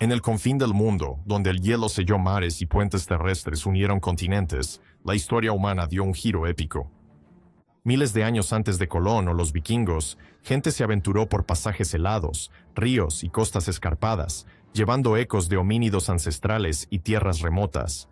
En el confín del mundo, donde el hielo selló mares y puentes terrestres unieron continentes, la historia humana dio un giro épico. Miles de años antes de Colón o los vikingos, gente se aventuró por pasajes helados, ríos y costas escarpadas, llevando ecos de homínidos ancestrales y tierras remotas.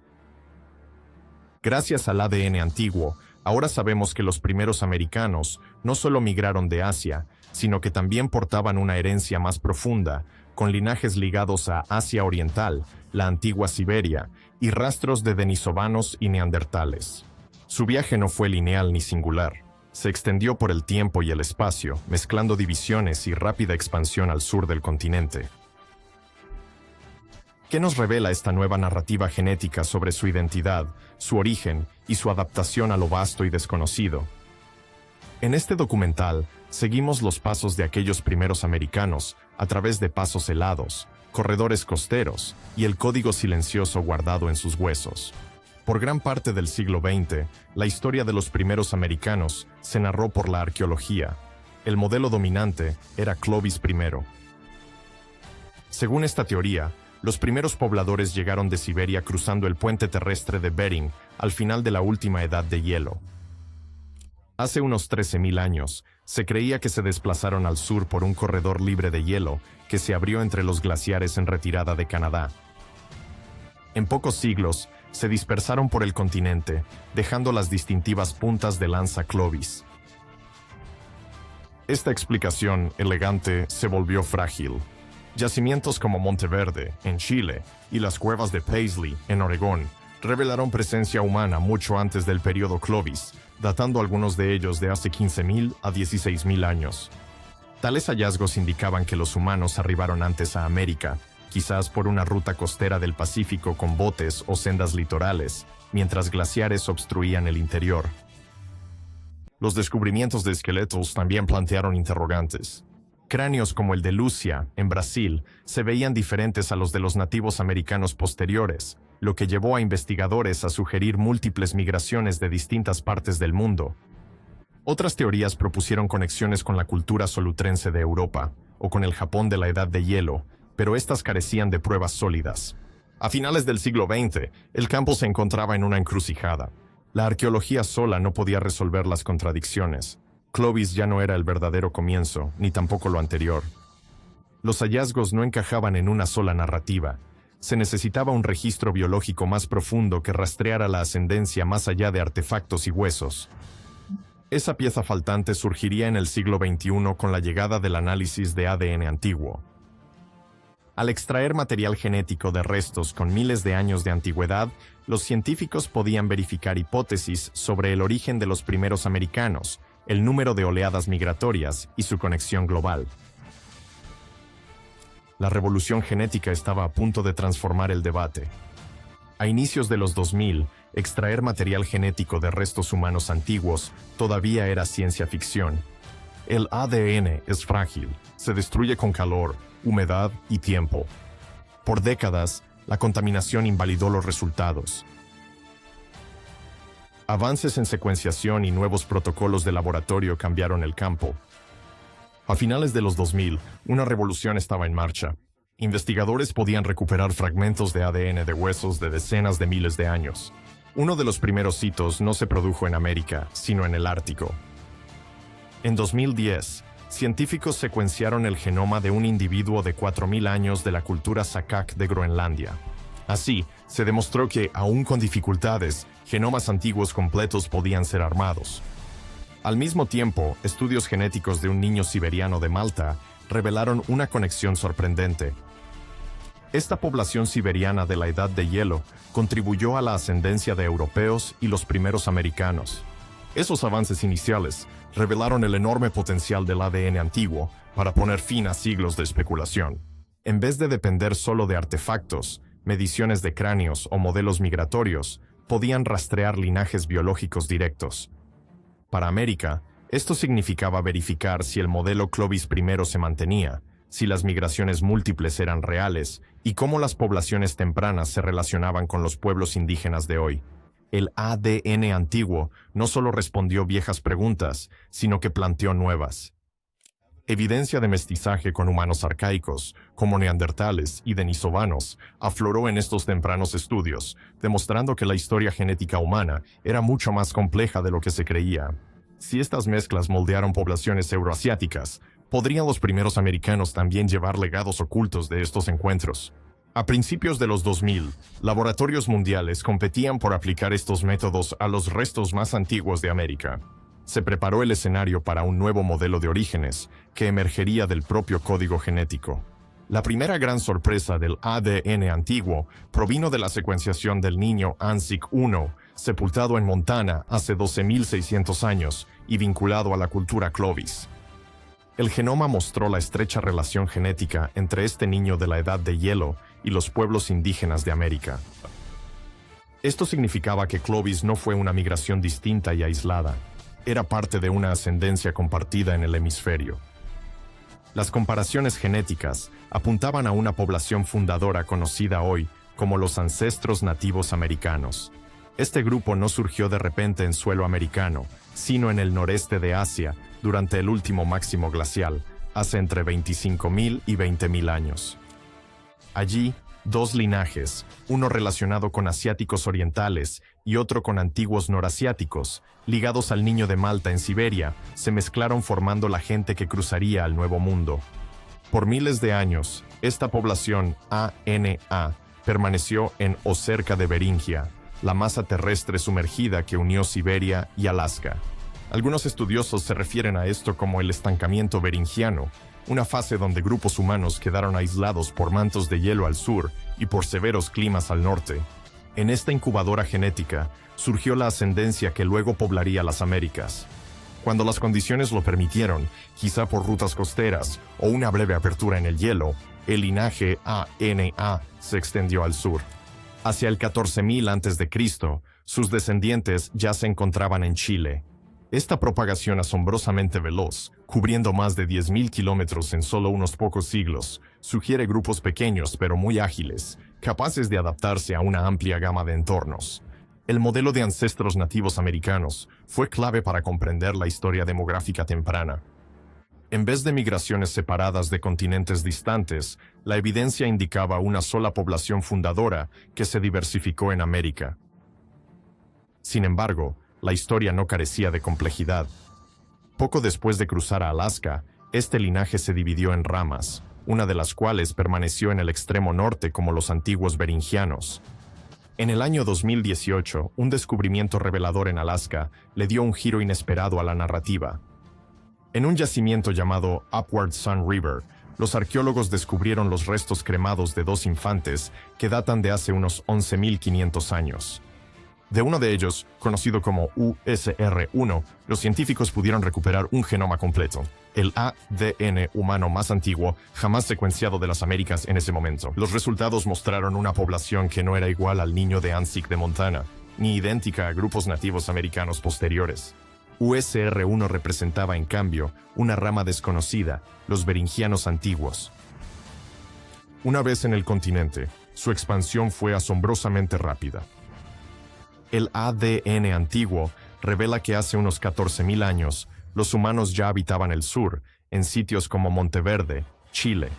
Gracias al ADN antiguo, ahora sabemos que los primeros americanos no solo migraron de Asia, sino que también portaban una herencia más profunda, con linajes ligados a Asia Oriental, la antigua Siberia, y rastros de denisovanos y neandertales. Su viaje no fue lineal ni singular. Se extendió por el tiempo y el espacio, mezclando divisiones y rápida expansión al sur del continente. ¿Qué nos revela esta nueva narrativa genética sobre su identidad, su origen y su adaptación a lo vasto y desconocido? En este documental, seguimos los pasos de aquellos primeros americanos a través de pasos helados, corredores costeros y el código silencioso guardado en sus huesos. Por gran parte del siglo XX, la historia de los primeros americanos se narró por la arqueología. El modelo dominante era Clovis I. Según esta teoría, los primeros pobladores llegaron de Siberia cruzando el puente terrestre de Bering al final de la última edad de hielo. Hace unos 13.000 años, se creía que se desplazaron al sur por un corredor libre de hielo que se abrió entre los glaciares en retirada de Canadá. En pocos siglos, se dispersaron por el continente, dejando las distintivas puntas de lanza Clovis. Esta explicación elegante se volvió frágil. Yacimientos como Monteverde, en Chile, y las cuevas de Paisley, en Oregón, revelaron presencia humana mucho antes del período Clovis, datando algunos de ellos de hace 15.000 a 16.000 años. Tales hallazgos indicaban que los humanos arribaron antes a América, quizás por una ruta costera del Pacífico con botes o sendas litorales, mientras glaciares obstruían el interior. Los descubrimientos de esqueletos también plantearon interrogantes. Cráneos como el de Lucia, en Brasil, se veían diferentes a los de los nativos americanos posteriores, lo que llevó a investigadores a sugerir múltiples migraciones de distintas partes del mundo. Otras teorías propusieron conexiones con la cultura solutrense de Europa, o con el Japón de la Edad de Hielo, pero estas carecían de pruebas sólidas. A finales del siglo XX, el campo se encontraba en una encrucijada. La arqueología sola no podía resolver las contradicciones. Clovis ya no era el verdadero comienzo, ni tampoco lo anterior. Los hallazgos no encajaban en una sola narrativa. Se necesitaba un registro biológico más profundo que rastreara la ascendencia más allá de artefactos y huesos. Esa pieza faltante surgiría en el siglo XXI con la llegada del análisis de ADN antiguo. Al extraer material genético de restos con miles de años de antigüedad, los científicos podían verificar hipótesis sobre el origen de los primeros americanos, el número de oleadas migratorias y su conexión global. La revolución genética estaba a punto de transformar el debate. A inicios de los 2000, extraer material genético de restos humanos antiguos todavía era ciencia ficción. El ADN es frágil, se destruye con calor, humedad y tiempo. Por décadas, la contaminación invalidó los resultados. Avances en secuenciación y nuevos protocolos de laboratorio cambiaron el campo. A finales de los 2000, una revolución estaba en marcha. Investigadores podían recuperar fragmentos de ADN de huesos de decenas de miles de años. Uno de los primeros hitos no se produjo en América, sino en el Ártico. En 2010, científicos secuenciaron el genoma de un individuo de 4.000 años de la cultura Sakak de Groenlandia. Así, se demostró que, aún con dificultades, genomas antiguos completos podían ser armados. Al mismo tiempo, estudios genéticos de un niño siberiano de Malta revelaron una conexión sorprendente. Esta población siberiana de la Edad de Hielo contribuyó a la ascendencia de europeos y los primeros americanos. Esos avances iniciales revelaron el enorme potencial del ADN antiguo para poner fin a siglos de especulación. En vez de depender solo de artefactos, mediciones de cráneos o modelos migratorios, podían rastrear linajes biológicos directos. Para América, esto significaba verificar si el modelo Clovis I se mantenía, si las migraciones múltiples eran reales y cómo las poblaciones tempranas se relacionaban con los pueblos indígenas de hoy. El ADN antiguo no solo respondió viejas preguntas, sino que planteó nuevas. Evidencia de mestizaje con humanos arcaicos, como neandertales y denisovanos, afloró en estos tempranos estudios, demostrando que la historia genética humana era mucho más compleja de lo que se creía. Si estas mezclas moldearon poblaciones euroasiáticas, ¿podrían los primeros americanos también llevar legados ocultos de estos encuentros? A principios de los 2000, laboratorios mundiales competían por aplicar estos métodos a los restos más antiguos de América. Se preparó el escenario para un nuevo modelo de orígenes que emergería del propio código genético. La primera gran sorpresa del ADN antiguo provino de la secuenciación del niño ANSIC-1, sepultado en Montana hace 12.600 años y vinculado a la cultura Clovis. El genoma mostró la estrecha relación genética entre este niño de la edad de hielo y los pueblos indígenas de América. Esto significaba que Clovis no fue una migración distinta y aislada. Era parte de una ascendencia compartida en el hemisferio. Las comparaciones genéticas apuntaban a una población fundadora conocida hoy como los ancestros nativos americanos. Este grupo no surgió de repente en suelo americano, sino en el noreste de Asia durante el último máximo glacial, hace entre 25.000 y 20.000 años. Allí, dos linajes, uno relacionado con asiáticos orientales y otro con antiguos norasiáticos, ligados al niño de Malta en Siberia, se mezclaron formando la gente que cruzaría al Nuevo Mundo. Por miles de años, esta población ANA permaneció en o cerca de Beringia, la masa terrestre sumergida que unió Siberia y Alaska. Algunos estudiosos se refieren a esto como el estancamiento beringiano, una fase donde grupos humanos quedaron aislados por mantos de hielo al sur y por severos climas al norte. En esta incubadora genética surgió la ascendencia que luego poblaría las Américas. Cuando las condiciones lo permitieron, quizá por rutas costeras o una breve apertura en el hielo, el linaje ANA se extendió al sur. Hacia el 14.000 a.C., sus descendientes ya se encontraban en Chile. Esta propagación asombrosamente veloz, cubriendo más de 10.000 kilómetros en solo unos pocos siglos, sugiere grupos pequeños pero muy ágiles, capaces de adaptarse a una amplia gama de entornos. El modelo de ancestros nativos americanos fue clave para comprender la historia demográfica temprana. En vez de migraciones separadas de continentes distantes, la evidencia indicaba una sola población fundadora que se diversificó en América. Sin embargo, la historia no carecía de complejidad. Poco después de cruzar a Alaska, este linaje se dividió en ramas, una de las cuales permaneció en el extremo norte como los antiguos beringianos. En el año 2018, un descubrimiento revelador en Alaska le dio un giro inesperado a la narrativa. En un yacimiento llamado Upward Sun River, los arqueólogos descubrieron los restos cremados de dos infantes que datan de hace unos 11.500 años. De uno de ellos, conocido como USR1, los científicos pudieron recuperar un genoma completo, el ADN humano más antiguo jamás secuenciado de las Américas en ese momento. Los resultados mostraron una población que no era igual al niño de ANSIC de Montana, ni idéntica a grupos nativos americanos posteriores. USR1 representaba, en cambio, una rama desconocida, los beringianos antiguos. Una vez en el continente, su expansión fue asombrosamente rápida. El ADN antiguo revela que hace unos 14.000 años, los humanos ya habitaban el sur, en sitios como Monteverde, Chile.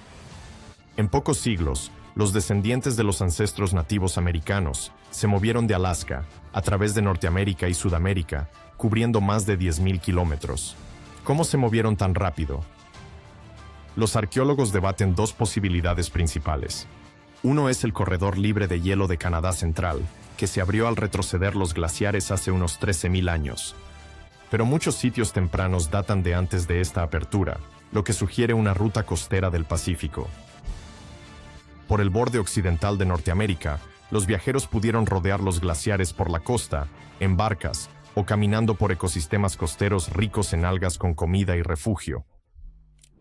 En pocos siglos, los descendientes de los ancestros nativos americanos se movieron de Alaska, a través de Norteamérica y Sudamérica, cubriendo más de 10.000 kilómetros. ¿Cómo se movieron tan rápido? Los arqueólogos debaten dos posibilidades principales. Uno es el corredor libre de hielo de Canadá Central, que se abrió al retroceder los glaciares hace unos 13.000 años. Pero muchos sitios tempranos datan de antes de esta apertura, lo que sugiere una ruta costera del Pacífico. Por el borde occidental de Norteamérica, los viajeros pudieron rodear los glaciares por la costa, en barcas, o caminando por ecosistemas costeros ricos en algas con comida y refugio.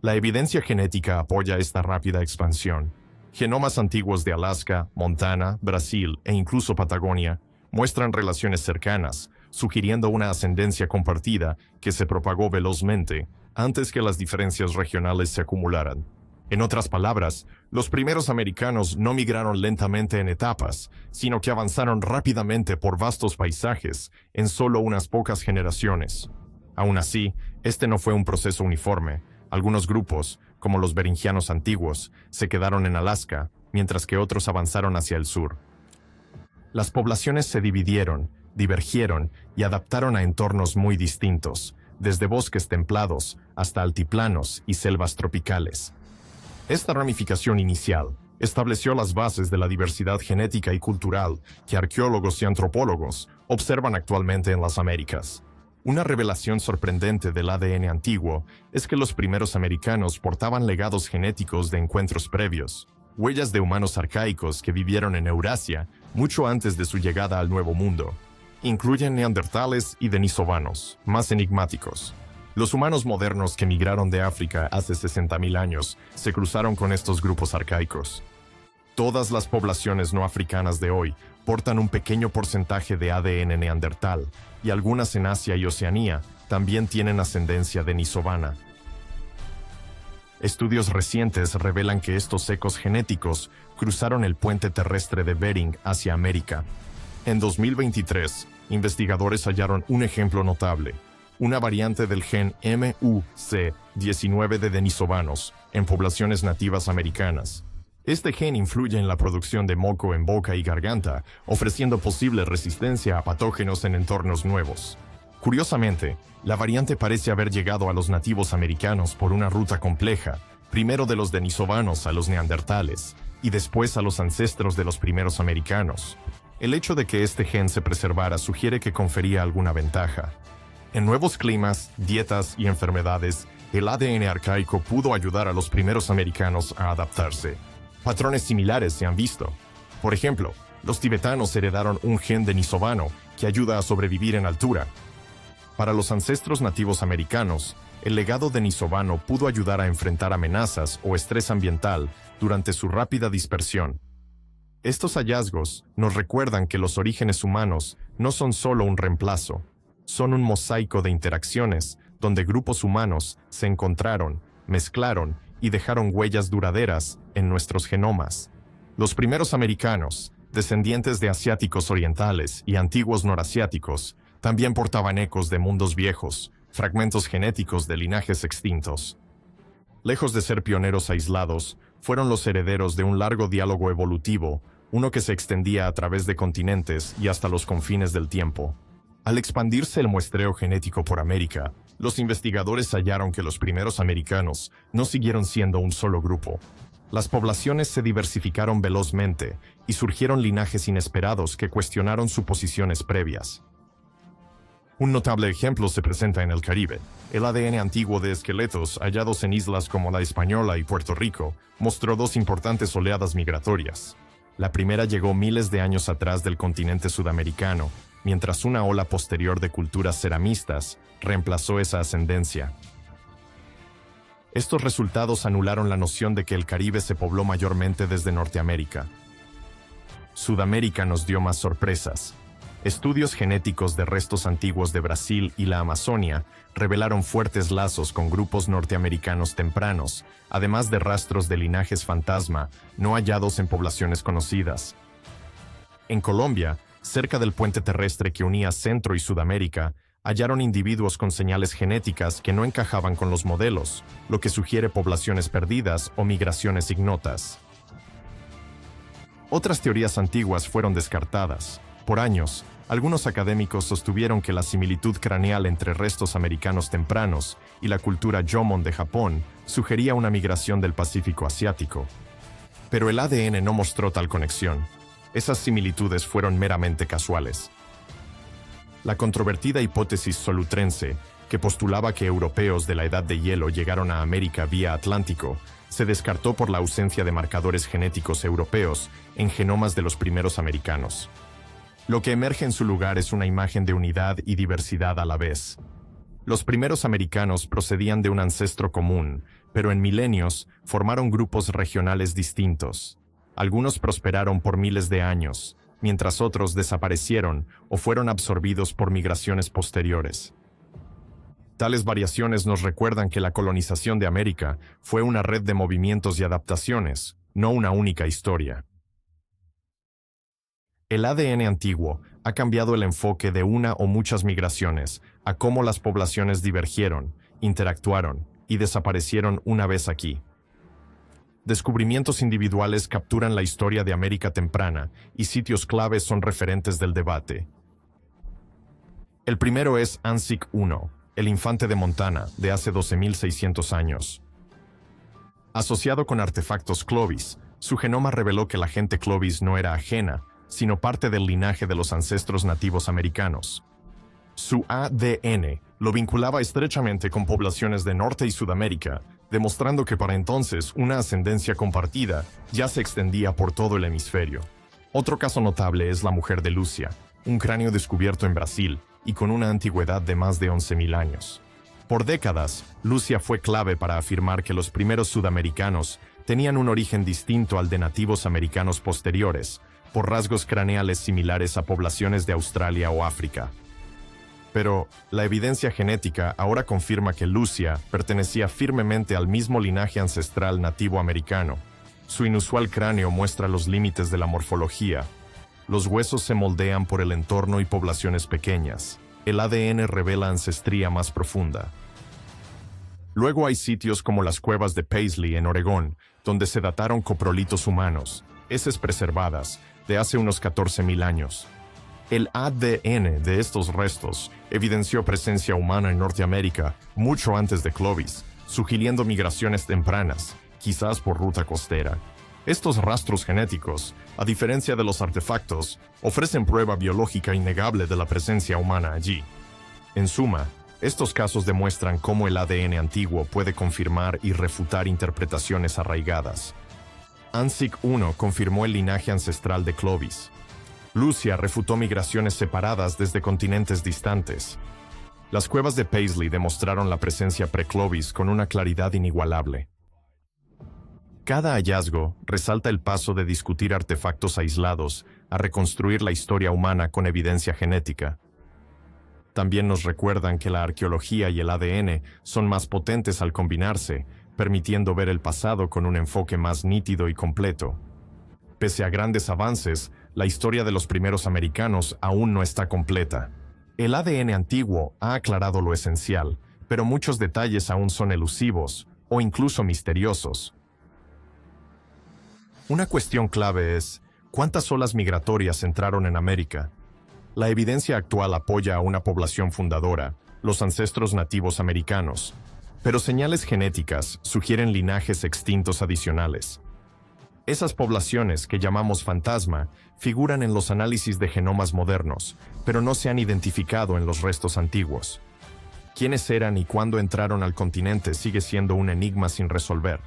La evidencia genética apoya esta rápida expansión. Genomas antiguos de Alaska, Montana, Brasil e incluso Patagonia muestran relaciones cercanas, sugiriendo una ascendencia compartida que se propagó velozmente antes que las diferencias regionales se acumularan. En otras palabras, los primeros americanos no migraron lentamente en etapas, sino que avanzaron rápidamente por vastos paisajes en solo unas pocas generaciones. Aún así, este no fue un proceso uniforme. Algunos grupos, como los beringianos antiguos, se quedaron en Alaska, mientras que otros avanzaron hacia el sur. Las poblaciones se dividieron, divergieron y adaptaron a entornos muy distintos, desde bosques templados hasta altiplanos y selvas tropicales. Esta ramificación inicial estableció las bases de la diversidad genética y cultural que arqueólogos y antropólogos observan actualmente en las Américas. Una revelación sorprendente del ADN antiguo es que los primeros americanos portaban legados genéticos de encuentros previos, huellas de humanos arcaicos que vivieron en Eurasia mucho antes de su llegada al Nuevo Mundo. Incluyen neandertales y denisovanos, más enigmáticos. Los humanos modernos que migraron de África hace 60.000 años se cruzaron con estos grupos arcaicos. Todas las poblaciones no africanas de hoy portan un pequeño porcentaje de ADN neandertal, y algunas en Asia y Oceanía también tienen ascendencia denisovana. Estudios recientes revelan que estos ecos genéticos cruzaron el puente terrestre de Bering hacia América. En 2023, investigadores hallaron un ejemplo notable, una variante del gen MUC19 de denisovanos en poblaciones nativas americanas. Este gen influye en la producción de moco en boca y garganta, ofreciendo posible resistencia a patógenos en entornos nuevos. Curiosamente, la variante parece haber llegado a los nativos americanos por una ruta compleja, primero de los denisovanos a los neandertales, y después a los ancestros de los primeros americanos. El hecho de que este gen se preservara sugiere que confería alguna ventaja. En nuevos climas, dietas y enfermedades, el ADN arcaico pudo ayudar a los primeros americanos a adaptarse. Patrones similares se han visto. Por ejemplo, los tibetanos heredaron un gen denisovano que ayuda a sobrevivir en altura. Para los ancestros nativos americanos, el legado denisovano pudo ayudar a enfrentar amenazas o estrés ambiental durante su rápida dispersión. Estos hallazgos nos recuerdan que los orígenes humanos no son solo un reemplazo, son un mosaico de interacciones donde grupos humanos se encontraron, mezclaron y dejaron huellas duraderas en nuestros genomas. Los primeros americanos, descendientes de asiáticos orientales y antiguos norasiáticos, también portaban ecos de mundos viejos, fragmentos genéticos de linajes extintos. Lejos de ser pioneros aislados, fueron los herederos de un largo diálogo evolutivo, uno que se extendía a través de continentes y hasta los confines del tiempo. Al expandirse el muestreo genético por América, los investigadores hallaron que los primeros americanos no siguieron siendo un solo grupo. Las poblaciones se diversificaron velozmente y surgieron linajes inesperados que cuestionaron suposiciones previas. Un notable ejemplo se presenta en el Caribe. El ADN antiguo de esqueletos hallados en islas como la Española y Puerto Rico mostró dos importantes oleadas migratorias. La primera llegó miles de años atrás del continente sudamericano, mientras una ola posterior de culturas ceramistas reemplazó esa ascendencia. Estos resultados anularon la noción de que el Caribe se pobló mayormente desde Norteamérica. Sudamérica nos dio más sorpresas. Estudios genéticos de restos antiguos de Brasil y la Amazonia revelaron fuertes lazos con grupos norteamericanos tempranos, además de rastros de linajes fantasma no hallados en poblaciones conocidas. En Colombia, cerca del puente terrestre que unía Centro y Sudamérica, hallaron individuos con señales genéticas que no encajaban con los modelos, lo que sugiere poblaciones perdidas o migraciones ignotas. Otras teorías antiguas fueron descartadas. Por años, algunos académicos sostuvieron que la similitud craneal entre restos americanos tempranos y la cultura Jomon de Japón sugería una migración del Pacífico asiático. Pero el ADN no mostró tal conexión. Esas similitudes fueron meramente casuales. La controvertida hipótesis solutrense, que postulaba que europeos de la Edad de Hielo llegaron a América vía Atlántico, se descartó por la ausencia de marcadores genéticos europeos en genomas de los primeros americanos. Lo que emerge en su lugar es una imagen de unidad y diversidad a la vez. Los primeros americanos procedían de un ancestro común, pero en milenios formaron grupos regionales distintos. Algunos prosperaron por miles de años, mientras otros desaparecieron o fueron absorbidos por migraciones posteriores. Tales variaciones nos recuerdan que la colonización de América fue una red de movimientos y adaptaciones, no una única historia. El ADN antiguo ha cambiado el enfoque de una o muchas migraciones a cómo las poblaciones divergieron, interactuaron y desaparecieron una vez aquí. Descubrimientos individuales capturan la historia de América temprana y sitios claves son referentes del debate. El primero es Anzic I, el infante de Montana, de hace 12.600 años. Asociado con artefactos Clovis, su genoma reveló que la gente Clovis no era ajena, sino parte del linaje de los ancestros nativos americanos. Su ADN lo vinculaba estrechamente con poblaciones de Norte y Sudamérica, demostrando que para entonces una ascendencia compartida ya se extendía por todo el hemisferio. Otro caso notable es la mujer de Lucia, un cráneo descubierto en Brasil y con una antigüedad de más de 11.000 años. Por décadas, Lucia fue clave para afirmar que los primeros sudamericanos tenían un origen distinto al de nativos americanos posteriores, por rasgos craneales similares a poblaciones de Australia o África. Pero la evidencia genética ahora confirma que Lucia pertenecía firmemente al mismo linaje ancestral nativo americano. Su inusual cráneo muestra los límites de la morfología. Los huesos se moldean por el entorno y poblaciones pequeñas. El ADN revela ancestría más profunda. Luego hay sitios como las cuevas de Paisley en Oregón, donde se dataron coprolitos humanos, heces preservadas, de hace unos 14.000 años. El ADN de estos restos evidenció presencia humana en Norteamérica mucho antes de Clovis, sugiriendo migraciones tempranas, quizás por ruta costera. Estos rastros genéticos, a diferencia de los artefactos, ofrecen prueba biológica innegable de la presencia humana allí. En suma, estos casos demuestran cómo el ADN antiguo puede confirmar y refutar interpretaciones arraigadas. Anzic I confirmó el linaje ancestral de Clovis. Lucia refutó migraciones separadas desde continentes distantes. Las cuevas de Paisley demostraron la presencia pre-Clovis con una claridad inigualable. Cada hallazgo resalta el paso de discutir artefactos aislados a reconstruir la historia humana con evidencia genética. También nos recuerdan que la arqueología y el ADN son más potentes al combinarse, permitiendo ver el pasado con un enfoque más nítido y completo. Pese a grandes avances, la historia de los primeros americanos aún no está completa. El ADN antiguo ha aclarado lo esencial, pero muchos detalles aún son elusivos o incluso misteriosos. Una cuestión clave es, ¿cuántas olas migratorias entraron en América? La evidencia actual apoya a una población fundadora, los ancestros nativos americanos, pero señales genéticas sugieren linajes extintos adicionales. Esas poblaciones, que llamamos fantasma, figuran en los análisis de genomas modernos, pero no se han identificado en los restos antiguos. Quiénes eran y cuándo entraron al continente sigue siendo un enigma sin resolver.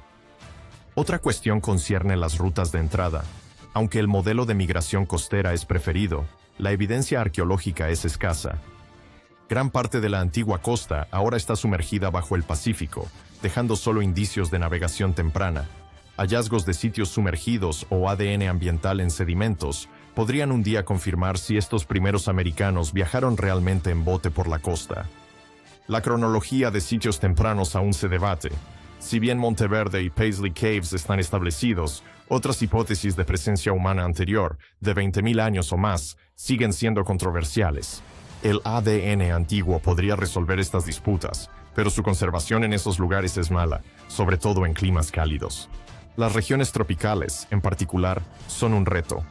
Otra cuestión concierne las rutas de entrada. Aunque el modelo de migración costera es preferido, la evidencia arqueológica es escasa. Gran parte de la antigua costa ahora está sumergida bajo el Pacífico, dejando solo indicios de navegación temprana. Hallazgos de sitios sumergidos o ADN ambiental en sedimentos podrían un día confirmar si estos primeros americanos viajaron realmente en bote por la costa. La cronología de sitios tempranos aún se debate. Si bien Monteverde y Paisley Caves están establecidos, otras hipótesis de presencia humana anterior, de 20.000 años o más, siguen siendo controversiales. El ADN antiguo podría resolver estas disputas, pero su conservación en esos lugares es mala, sobre todo en climas cálidos. Las regiones tropicales, en particular, son un reto.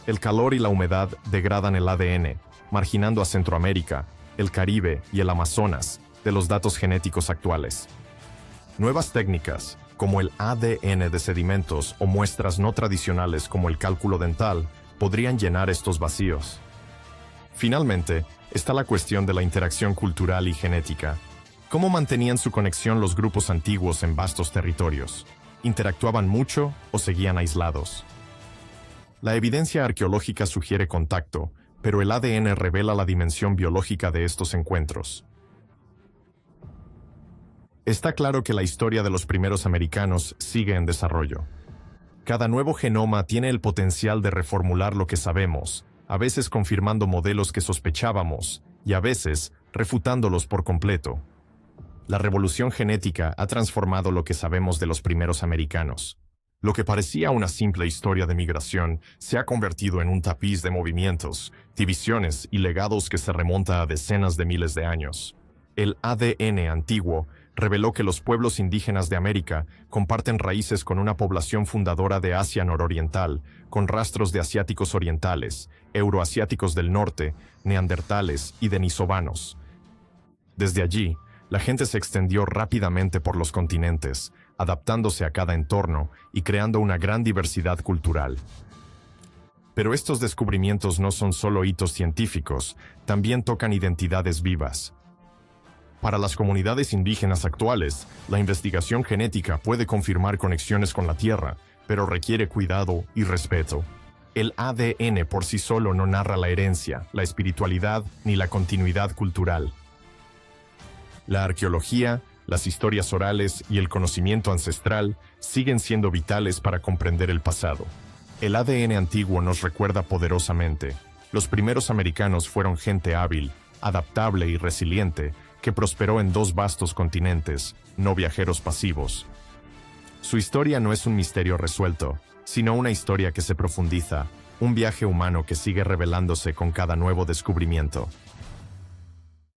El calor y la humedad degradan el ADN, marginando a Centroamérica, el Caribe y el Amazonas de los datos genéticos actuales. Nuevas técnicas, como el ADN de sedimentos o muestras no tradicionales como el cálculo dental, podrían llenar estos vacíos. Finalmente, está la cuestión de la interacción cultural y genética. ¿Cómo mantenían su conexión los grupos antiguos en vastos territorios? ¿Interactuaban mucho o seguían aislados? La evidencia arqueológica sugiere contacto, pero el ADN revela la dimensión biológica de estos encuentros. Está claro que la historia de los primeros americanos sigue en desarrollo. Cada nuevo genoma tiene el potencial de reformular lo que sabemos, a veces confirmando modelos que sospechábamos y a veces refutándolos por completo. La revolución genética ha transformado lo que sabemos de los primeros americanos. Lo que parecía una simple historia de migración se ha convertido en un tapiz de movimientos, divisiones y legados que se remonta a decenas de miles de años. El ADN antiguo reveló que los pueblos indígenas de América comparten raíces con una población fundadora de Asia nororiental, con rastros de asiáticos orientales, euroasiáticos del norte, neandertales y denisovanos. Desde allí, la gente se extendió rápidamente por los continentes, adaptándose a cada entorno y creando una gran diversidad cultural. Pero estos descubrimientos no son solo hitos científicos, también tocan identidades vivas. Para las comunidades indígenas actuales, la investigación genética puede confirmar conexiones con la Tierra, pero requiere cuidado y respeto. El ADN por sí solo no narra la herencia, la espiritualidad ni la continuidad cultural. La arqueología, las historias orales y el conocimiento ancestral siguen siendo vitales para comprender el pasado. El ADN antiguo nos recuerda poderosamente. Los primeros americanos fueron gente hábil, adaptable y resiliente, que prosperó en 2 vastos continentes, no viajeros pasivos. Su historia no es un misterio resuelto, sino una historia que se profundiza, un viaje humano que sigue revelándose con cada nuevo descubrimiento.